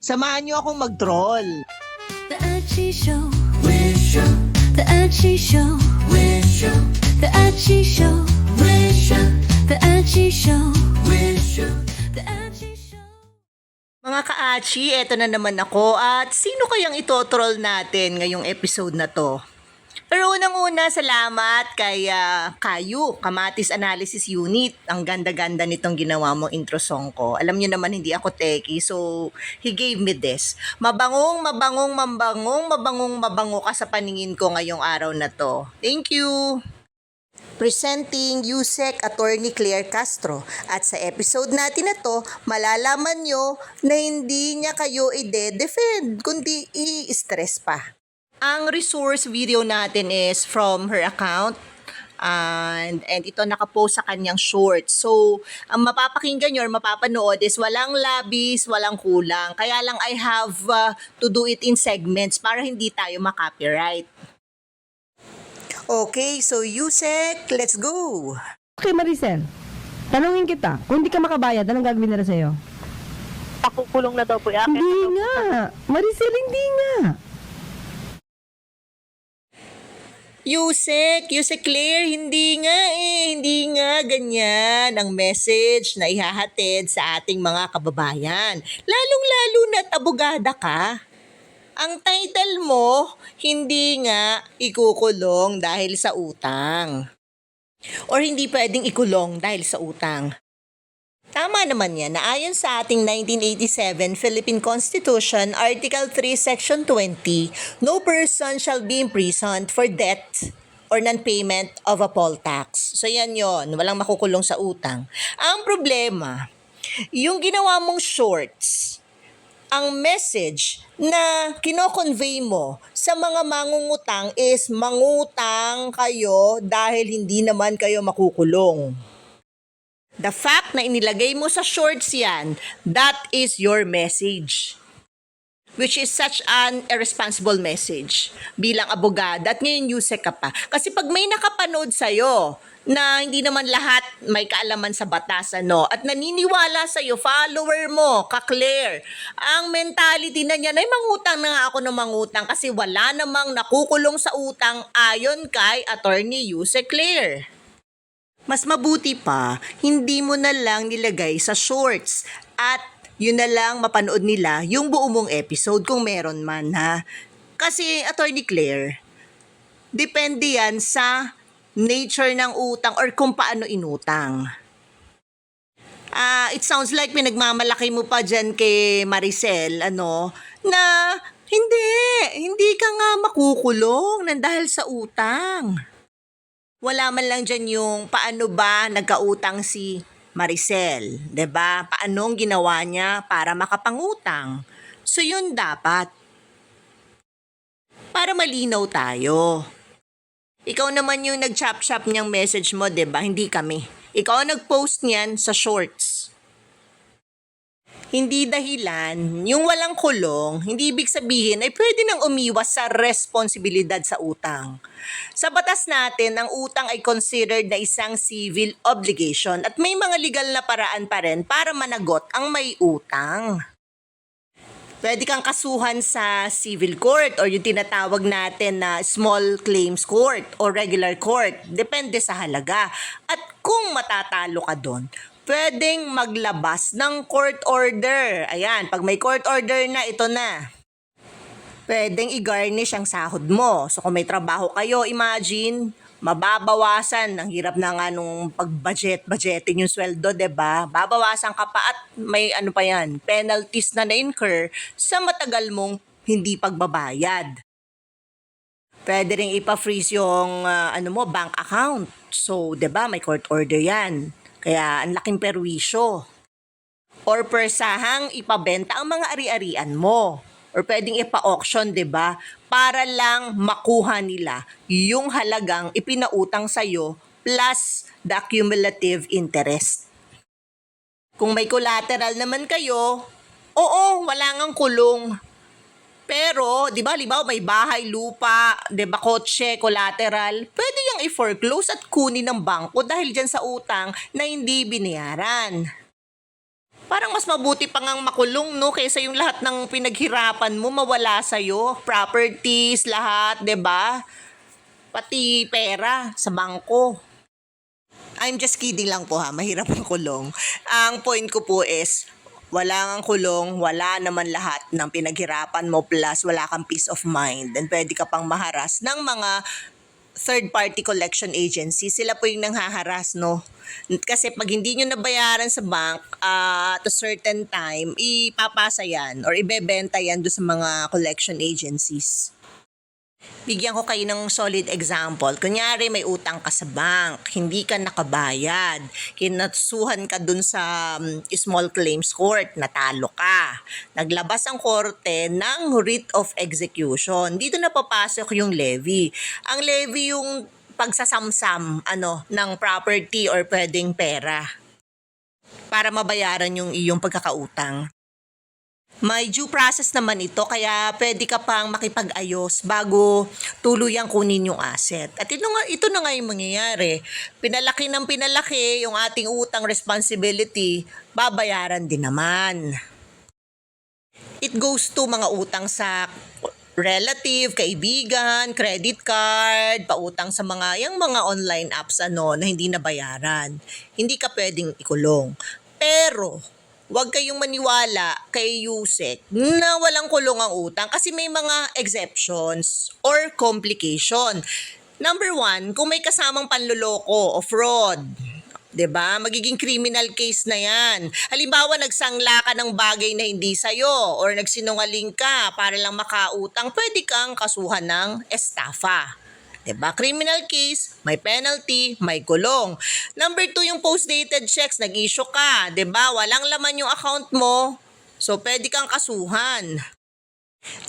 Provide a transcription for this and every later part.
Samahan niyo akong mag-troll. The Archie Show. Wish you. The Archie Show. Wish you. The Archie Show. Wish you. The Archie Show. Wish you. The Archie Show. Mga ka-Achi, eto na naman ako at sino kayang itotroll natin ngayong episode na to? Pero unang-una, salamat kay Kayu, Kamatis Analysis Unit. Ang ganda-ganda nitong ginawa mong intro song ko. Alam niyo naman, hindi ako techie, so he gave me this. Mabangong mabango ka sa paningin ko ngayong araw na to. Thank you! Presenting Yusek Attorney Claire Castro. At sa episode natin na to, malalaman nyo na hindi niya kayo i-defend, kundi i-stress pa. Ang resource video natin is from her account. And ito nakapost sa kanyang short. So, ang mapapakinggan nyo or mapapanood is walang labis, walang kulang. Kaya lang I have to do it in segments para hindi tayo makopyright. Okay, so Yusek, let's go! Okay, Maricel. Tanungin kita, kung hindi ka makabayad, anong gagawin nila sa'yo? Pakukulong na daw po. Hindi nga. Maricel, hindi nga. Yusek Claire, hindi nga ganyan ang message na ihahatid sa ating mga kababayan. Lalong-lalo na't abogada ka. Ang title mo, hindi nga ikukulong dahil sa utang. Or hindi pwedeng ikulong dahil sa utang. Tama naman yan na ayon sa ating 1987 Philippine Constitution, Article 3, Section 20, no person shall be imprisoned for debt or non-payment of a poll tax. So yan yon, walang makukulong sa utang. Ang problema, yung ginawa mong shorts, ang message na kino-convey mo sa mga mangungutang is mangutang kayo dahil hindi naman kayo makukulong. The fact na inilagay mo sa shorts yan, that is your message. Which is such an irresponsible message bilang abogada at ngayon Yusek ka pa. Kasi pag may nakapanood sa'yo na hindi naman lahat may kaalaman sa batas at naniniwala sa'yo, follower mo, ka-Claire, ang mentality na niyan ay mangutang na nga ako ng mangutang kasi wala namang nakukulong sa utang ayon kay Attorney Yusek Claire. Mas mabuti pa, hindi mo na lang nilagay sa shorts at yun na lang mapanood nila yung buo mong episode kung meron man ha. Kasi Attorney Claire, depende yan sa nature ng utang or kung paano inutang. It sounds like pinagmamalaki mo pa dyan kay Maricel, na hindi ka nga makukulong nang dahil sa utang. Wala man lang dyan yung paano ba nagkautang si Maricel, 'di ba? Paano ang ginawa niya para makapangutang? So yun dapat. Para malinaw tayo. Ikaw naman yung nag-chop-chop niyang message mo, 'di ba? Hindi kami. Ikaw ang nag-post niyan sa shorts. Hindi dahilan, yung walang kulong, hindi ibig sabihin ay pwede nang umiwas sa responsibilidad sa utang. Sa batas natin, ang utang ay considered na isang civil obligation at may mga legal na paraan pa rin para managot ang may utang. Pwede kang kasuhan sa civil court or yung tinatawag natin na small claims court or regular court. Depende sa halaga. At kung matatalo ka doon, pwedeng maglabas ng court order. Ayan, pag may court order na, ito na. Pwedeng i-garnish ang sahod mo. So kung may trabaho kayo, imagine, mababawasan. Ang hirap na nga nung pag-budgetin yung sweldo, 'di ba? Babawasan ka pa at may pa yan, penalties na na-incur sa matagal mong hindi pagbabayad. Pwede ring ipa-freeze yung bank account. So, 'di ba, may court order yan. Kaya ang laking perwisyo. Or persahang ipabenta ang mga ari-arian mo. Or pwedeng ipa-auction, 'di ba? Para lang makuha nila yung halagang ipinautang sa'yo plus the cumulative interest. Kung may collateral naman kayo, oo, wala ngang kulong. Pero, di ba, may bahay, lupa, di ba, kotse, collateral, pwede yung i-foreclose at kunin ng bangko dahil dyan sa utang na hindi binayaran. Parang mas mabuti pa ngang makulong, no? Kaysa yung lahat ng pinaghirapan mo mawala sa'yo. Properties, lahat, 'di ba? Pati pera sa bangko. I'm just kidding lang po ha, mahirap ang kulong. Ang point ko po is, wala ngang kulong, wala naman lahat ng pinaghirapan mo plus wala kang peace of mind. And pwede ka pang maharas ng mga third-party collection agency. Sila po yung nanghaharas, no? Kasi pag hindi nyo nabayaran sa bank at a certain time, ipapasa yan or ibebenta yan do sa mga collection agencies. Bigyan ko kayo ng solid example. Kunyari may utang ka sa bank, hindi ka nakabayad, kinasuhan ka dun sa small claims court, natalo ka. Naglabas ang korte ng writ of execution. Dito na papasok yung levy. Ang levy yung pagsasamsam ng property or pwedeng pera para mabayaran yung iyong pagkakautang. May due process naman ito kaya pwede ka pang makipag-ayos bago tuluyang kunin yung asset. At ito na nga yung mangyayari. Pinalaki ng pinalaki yung ating utang responsibility, babayaran din naman. It goes to mga utang sa relative, kaibigan, credit card, pautang sa yung mga online apps na hindi nabayaran. Hindi ka pwedeng ikulong. Pero huwag kayong maniwala kay Yusek na walang kulong ang utang kasi may mga exceptions or complication. Number 1, kung may kasamang panloloko o fraud, 'di ba? Magiging criminal case na 'yan. Halimbawa, nagsangla ka ng bagay na hindi sa'yo or nagsinungaling ka para lang makautang, pwede kang kasuhan ng estafa. 'Di ba? Criminal case, may penalty, may kulong. Number 2, yung post-dated checks, nag-issue ka, 'di ba? Walang laman yung account mo. So pwede kang kasuhan.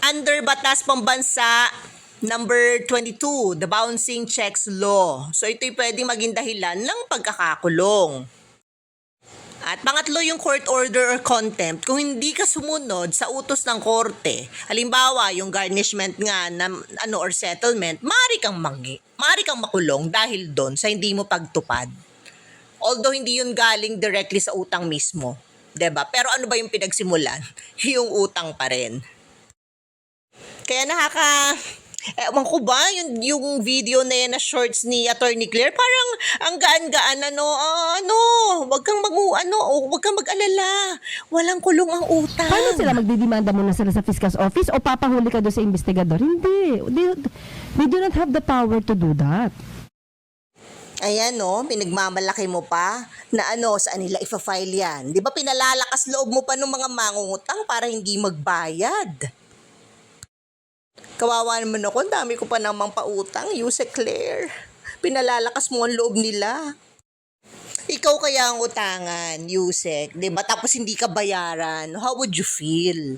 Under Batas Pambansa number 22, the bouncing checks law. So ito'y pwedeng maging dahilan ng pagkakakulong. At pangatlo, yung court order or contempt, kung hindi ka sumunod sa utos ng korte, halimbawa yung garnishment nga or settlement, maaari kang makulong dahil doon sa hindi mo pagtupad. Although hindi yun galing directly sa utang mismo, 'di ba? Pero ano ba yung pinagsimulan? Yung utang pa rin. Kaya ewan ko ba, yung video na yan na shorts ni Attorney Claire, parang ang gaan-gaan wag kang mag-alala. Walang kulong ang utang. Paano sila magdidemanda muna sila sa fiscal's office o papahuli ka doon sa investigador? Hindi. They do not have the power to do that. Ayan pinagmamalaki mo pa na saan nila ifa-file yan. Di ba pinalalakas loob mo pa ng mga mangungutang para hindi magbayad? Kawawa naman ako, ang dami ko pa namang pautang, Yusek Claire. Pinalalakas mo ang loob nila. Ikaw kaya ang utangan, Yusek, di ba? Tapos hindi ka bayaran, how would you feel?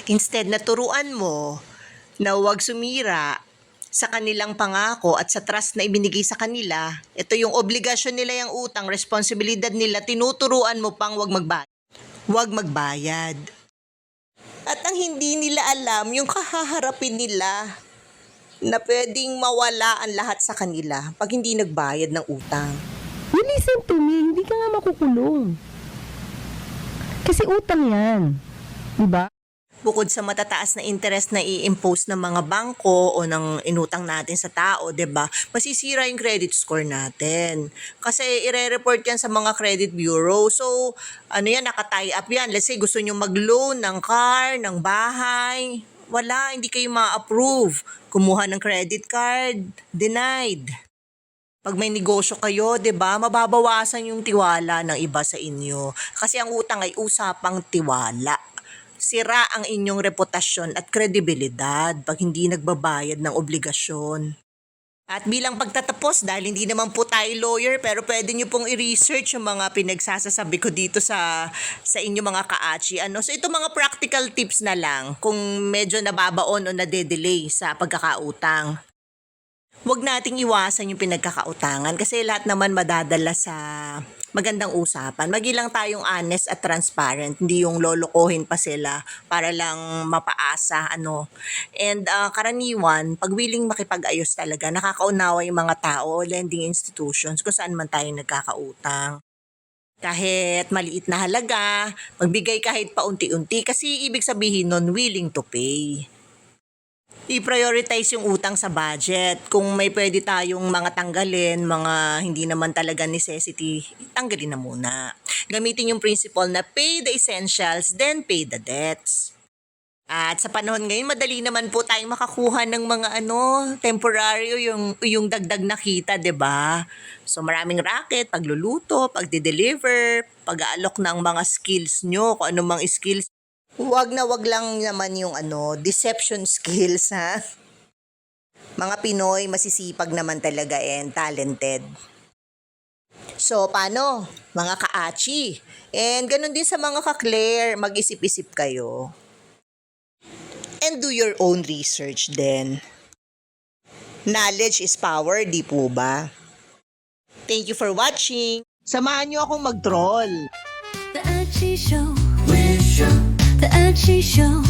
Instead na turuan mo na huwag sumira sa kanilang pangako at sa trust na ibinigay sa kanila, ito yung obligasyon nila, yung utang, responsibilidad nila, tinuturuan mo pang huwag magbayad. At ang hindi nila alam, yung kahaharapin nila na pwedeng mawala ang lahat sa kanila pag hindi nagbayad ng utang. You listen to me, hindi ka nga makukulong. Kasi utang yan. Diba? Bukod sa matataas na interest na i-impose ng mga bangko o ng inutang natin sa tao, 'di ba? Masisira yung credit score natin. Kasi ire-report yan sa mga credit bureau. So, naka-tie up yan. Let's say gusto nyo mag-loan ng car, ng bahay. Wala, hindi kayo ma-approve. Kumuha ng credit card, denied. Pag may negosyo kayo, 'di ba? Mababawasan yung tiwala ng iba sa inyo. Kasi ang utang ay usapang tiwala. Sira ang inyong reputasyon at kredibilidad pag hindi nagbabayad ng obligasyon. At bilang pagtatapos, dahil hindi naman po tayo lawyer, pero pwede nyo pong i-research yung mga pinagsasasabi ko dito sa inyo mga ka-achi. So ito mga practical tips na lang kung medyo nababaon o nade-delay sa pagkakautang. Huwag nating iwasan yung pinagkakautangan kasi lahat naman madadala sa magandang usapan. Magilang tayong honest at transparent, hindi yung lolokohin pa sila para lang mapaasa, And karaniwan, pag willing makipag-ayos talaga, nakakaunawa yung mga tao o lending institutions kung saan man tayo nagkakautang. Kahit maliit na halaga, magbigay kahit paunti-unti kasi ibig sabihin nun willing to pay. I-prioritize yung utang sa budget. Kung may pwede tayong mga tanggalin, mga hindi naman talaga necessity, tanggalin na muna. Gamitin yung principle na pay the essentials, then pay the debts. At sa panahon ngayon, madali naman po tayong makakuha ng mga temporaryo yung dagdag na kita, 'di ba? So maraming racket, pagluluto, pagde-deliver, pag-aalok ng mga skills nyo, kung anong mga skills. Wag lang naman yung deception skills, ha? Mga Pinoy, masisipag naman talaga and talented. So, paano? Mga ka-achi. And ganun din sa mga ka-Claire, mag-isip-isip kayo. And do your own research then. Knowledge is power, di po ba? Thank you for watching. Samahan niyo akong mag-troll. The Archie Show. The Archie Show.